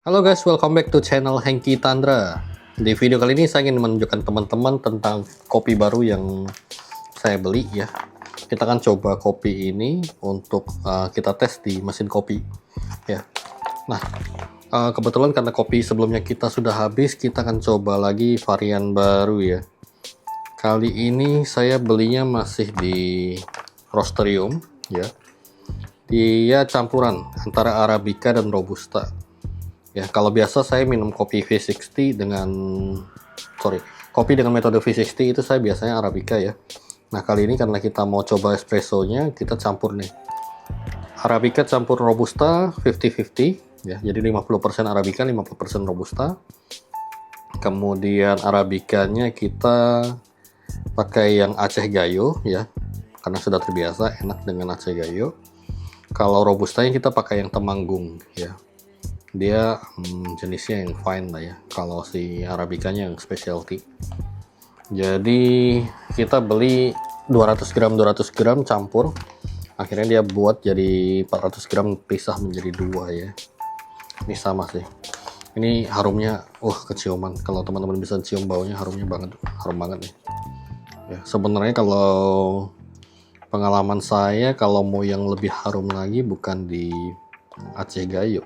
Halo guys, welcome back to channel Hengki Tandra. Di video kali ini saya ingin menunjukkan teman-teman tentang kopi baru yang saya beli ya. Kita akan coba kopi ini untuk kita tes di mesin kopi ya. Nah, kebetulan karena kopi sebelumnya kita sudah habis, kita akan coba lagi varian baru ya. Kali ini saya belinya masih di Roasterium ya. Dia campuran antara Arabica dan Robusta. Ya, kalau biasa saya minum kopi V60 kopi dengan metode V60 itu saya biasanya Arabica ya. Nah, kali ini karena kita mau coba espressonya, kita campur nih. Arabica campur Robusta 50-50 ya. Jadi 50% Arabica, 50% Robusta. Kemudian Arabicanya kita pakai yang Aceh Gayo ya. Karena sudah terbiasa enak dengan Aceh Gayo. Kalau Robustanya kita pakai yang Temanggung ya. Dia jenisnya yang fine lah ya. Kalau si Arabicanya yang specialty. Jadi kita beli 200 gram campur. Akhirnya dia buat jadi 400 gram pisah menjadi dua ya. Ini sama sih. Ini harumnya keciuman. Kalau teman-teman bisa cium baunya, harum banget nih. Ya, sebenarnya kalau pengalaman saya, kalau mau yang lebih harum lagi bukan di Aceh Gayo,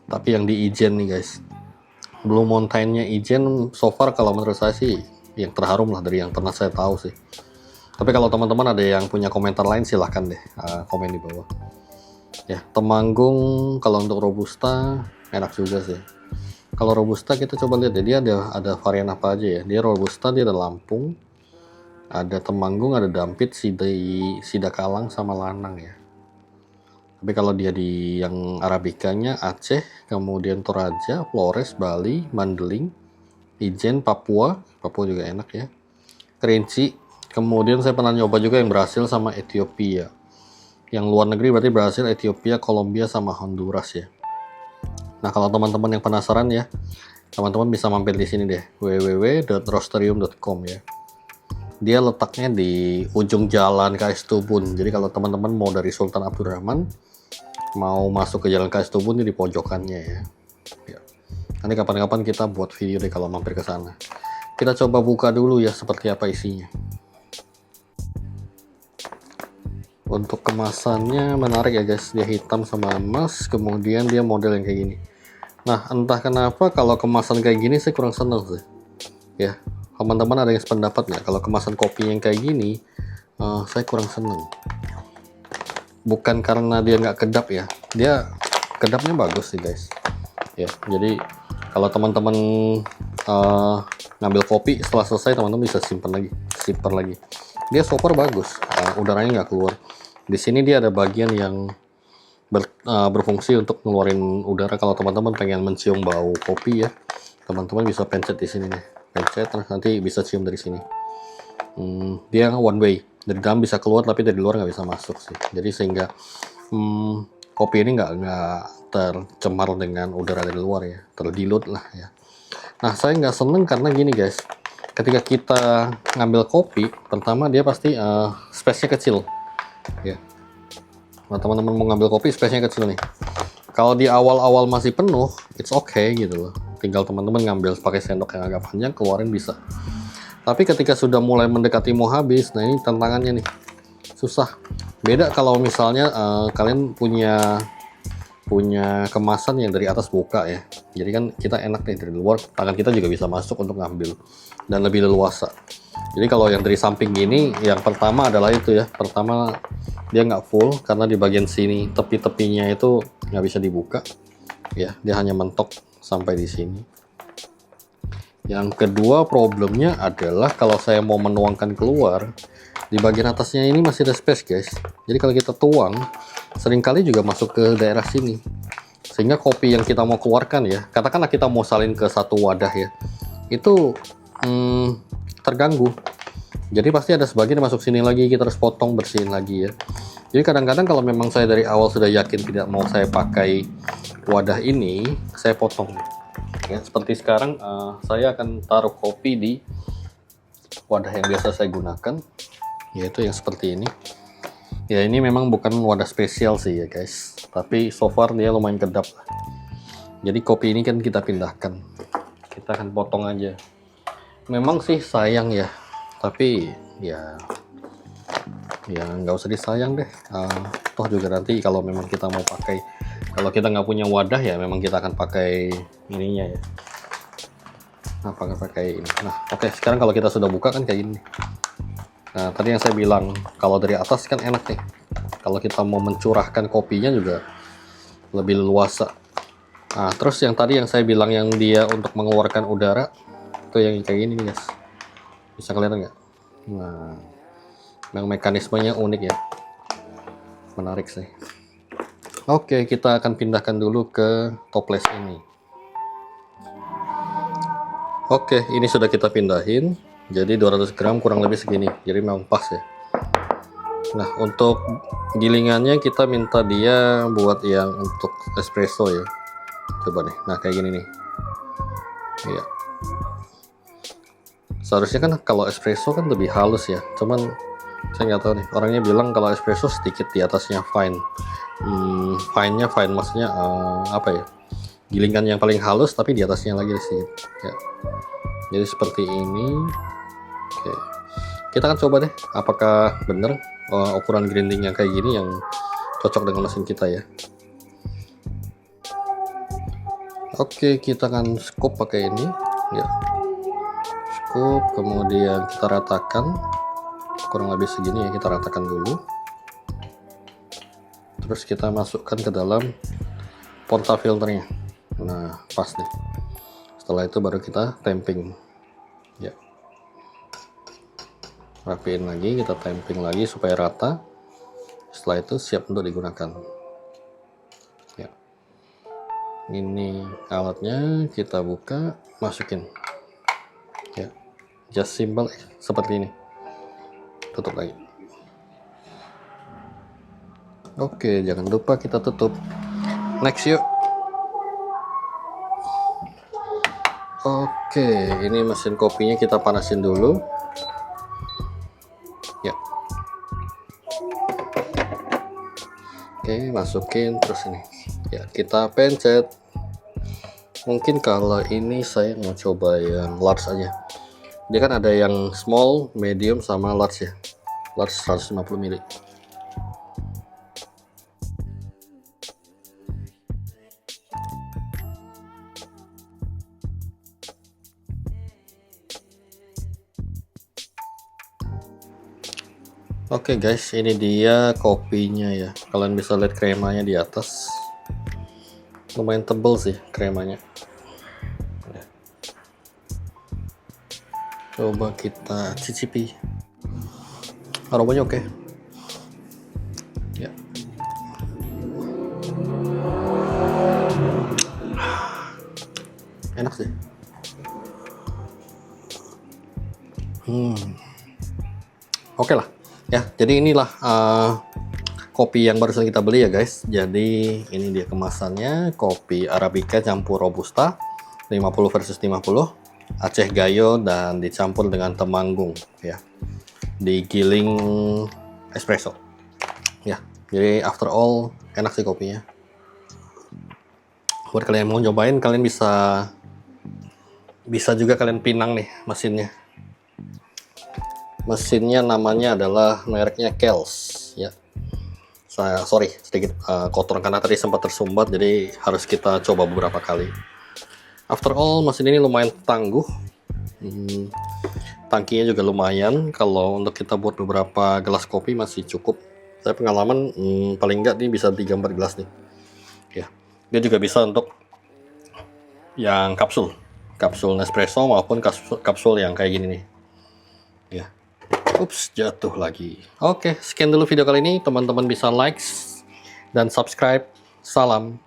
tapi yang di Ijen nih guys. Blue Mountain-nya Ijen so far kalau menurut saya sih yang terharum lah dari yang pernah saya tahu sih. Tapi kalau teman-teman ada yang punya komentar lain, silahkan deh komen di bawah. Ya, Temanggung kalau untuk Robusta enak juga sih. Kalau Robusta kita coba lihat ya, dia ada varian apa aja ya. Dia Robusta, dia ada Lampung, ada Temanggung, ada Dampit, Sidakalang sama Lanang ya. Tapi kalau dia di yang Arabicanya Aceh, kemudian Toraja, Flores, Bali, Mandeling, Ijen, Papua juga enak ya. Kerinci, kemudian saya pernah nyoba juga yang Brasil sama Ethiopia. Yang luar negeri berarti Brasil, Ethiopia, Kolombia sama Honduras ya. Nah, kalau teman-teman yang penasaran ya, teman-teman bisa mampir di sini deh, www.roasterium.com ya. Dia letaknya di ujung jalan KS Tubun. Jadi kalau teman-teman mau dari Sultan Abdurrahman mau masuk ke jalan KS Tubun, ini di pojokannya ya. Nanti kapan-kapan kita buat video deh kalau mampir ke sana. Kita coba buka dulu ya seperti apa isinya. Untuk kemasannya menarik ya guys, dia hitam sama emas, kemudian dia model yang kayak gini. Nah, entah kenapa kalau kemasan kayak gini saya kurang seneng sih. Ya, teman-teman ada yang sependapat nggak kalau kemasan kopi yang kayak gini? Saya kurang seneng. Bukan karena dia nggak kedap ya, dia kedapnya bagus sih guys. Ya, jadi kalau teman-teman ngambil kopi setelah selesai, teman-teman bisa simpan lagi. Dia so far bagus, udaranya nggak keluar. Di sini dia ada bagian yang berfungsi untuk ngeluarin udara. Kalau teman-teman pengen mencium bau kopi ya, teman-teman bisa pencet di sini nih, pencet terus nanti bisa cium dari sini. Dia one way, dari dalam bisa keluar tapi dari luar nggak bisa masuk sih. Jadi sehingga kopi ini nggak tercemar dengan udara dari luar ya, terdilut lah ya. Nah, saya nggak seneng karena gini guys, ketika kita ngambil kopi, pertama dia pasti space-nya kecil ya. Nah, teman-teman mau ngambil kopi, space-nya kecil nih. Kalau di awal-awal masih penuh, it's okay gitu loh. Tinggal teman-teman ngambil pakai sendok yang agak panjang, keluarin bisa. Tapi ketika sudah mulai mendekati mau habis, nah ini tantangannya nih, susah. Beda kalau misalnya kalian punya kemasan yang dari atas buka ya. Jadi kan kita enak nih, dari luar tangan kita juga bisa masuk untuk ngambil dan lebih leluasa. Jadi kalau yang dari samping gini, yang pertama adalah itu ya. Pertama dia nggak full karena di bagian sini tepi-tepinya itu nggak bisa dibuka. Ya, dia hanya mentok sampai di sini. Yang kedua problemnya adalah kalau saya mau menuangkan keluar, di bagian atasnya ini masih ada space guys. Jadi kalau kita tuang, seringkali juga masuk ke daerah sini. Sehingga kopi yang kita mau keluarkan ya, katakanlah kita mau salin ke satu wadah ya, itu terganggu. Jadi pasti ada sebagian masuk sini lagi, kita harus potong, bersihin lagi ya. Jadi kadang-kadang kalau memang saya dari awal sudah yakin tidak mau saya pakai wadah ini, saya potong. Ya, seperti sekarang saya akan taruh kopi di wadah yang biasa saya gunakan, yaitu yang seperti ini. Ya, ini memang bukan wadah spesial sih ya guys, tapi so far dia lumayan kedap. Jadi kopi ini kan kita pindahkan, kita akan potong aja. Memang sih sayang ya, tapi ya nggak usah disayang deh. Toh juga nanti kalau memang kita mau pakai, kalau kita nggak punya wadah ya memang kita akan pakai ininya ya. Nah, pakai ini. Nah, oke, sekarang kalau kita sudah buka kan kayak gini. Nah, tadi yang saya bilang kalau dari atas kan enak nih. Kalau kita mau mencurahkan kopinya juga lebih luasa. Nah, terus yang tadi yang saya bilang yang dia untuk mengeluarkan udara itu yang kayak gini nih, guys. Bisa kelihatan nggak? Nah, yang mekanismenya unik ya, menarik sih. Oke, kita akan pindahkan dulu ke toples ini. Oke, ini sudah kita pindahin. Jadi 200 gram kurang lebih segini. Jadi memang pas ya. Nah, untuk gilingannya kita minta dia buat yang untuk espresso ya. Coba nih. Nah, kayak gini nih. Iya. Seharusnya kan kalau espresso kan lebih halus ya. Cuman saya nggak tahu nih. Orangnya bilang kalau espresso sedikit di atasnya fine. Fine-nya fine maksudnya apa ya? Gilingan yang paling halus tapi di atasnya lagi sedikit. Ya. Jadi seperti ini. Oke. Kita akan coba deh apakah bener ukuran grinding yang kayak gini yang cocok dengan mesin kita ya. Oke, kita akan scoop pakai ini ya. Scoop, kemudian kita ratakan kurang lebih segini ya, kita ratakan dulu. Terus kita masukkan ke dalam portafilternya. Nah, pas nih. Setelah itu baru kita tamping ya. Rapiin lagi, kita tamping lagi supaya rata. Setelah itu siap untuk digunakan ya. Ini alatnya, kita buka, masukin ya. Just simple seperti ini. Tutup lagi. Oke, jangan lupa kita tutup. Next yuk. Oke, ini mesin kopinya kita panasin dulu ya. Oke, masukin terus ini ya, kita pencet. Mungkin kalau ini saya mau coba yang large aja. Dia kan ada yang small, medium, sama large ya. Large 150 ml. Oke guys, ini dia kopinya ya. Kalian bisa lihat kremanya di atas. Lumayan tebal sih kremanya. Coba kita cicipi. Aromanya oke. Ya. Enak sih. Oke lah. Ya, jadi inilah kopi yang barusan kita beli ya guys. Jadi ini dia kemasannya, kopi Arabica campur Robusta 50 versus 50, Aceh Gayo, dan dicampur dengan Temanggung ya. Digiling espresso. Ya, jadi after all enak sih kopinya. Buat kalian yang mau nyobain, kalian bisa juga kalian pinang nih mesinnya. Mesinnya namanya adalah mereknya Kels ya. Sorry sedikit kotor karena tadi sempat tersumbat, jadi harus kita coba beberapa kali. After all mesin ini lumayan tangguh. Tangkinya juga lumayan. Kalau untuk kita buat beberapa gelas kopi masih cukup. Saya pengalaman paling enggak nih bisa 3-4 gelas nih ya. Dia juga bisa untuk yang kapsul Nespresso maupun kapsul yang kayak gini nih ya. Ups, jatuh lagi. Oke, sekian dulu video kali ini. Teman-teman bisa like dan subscribe. Salam.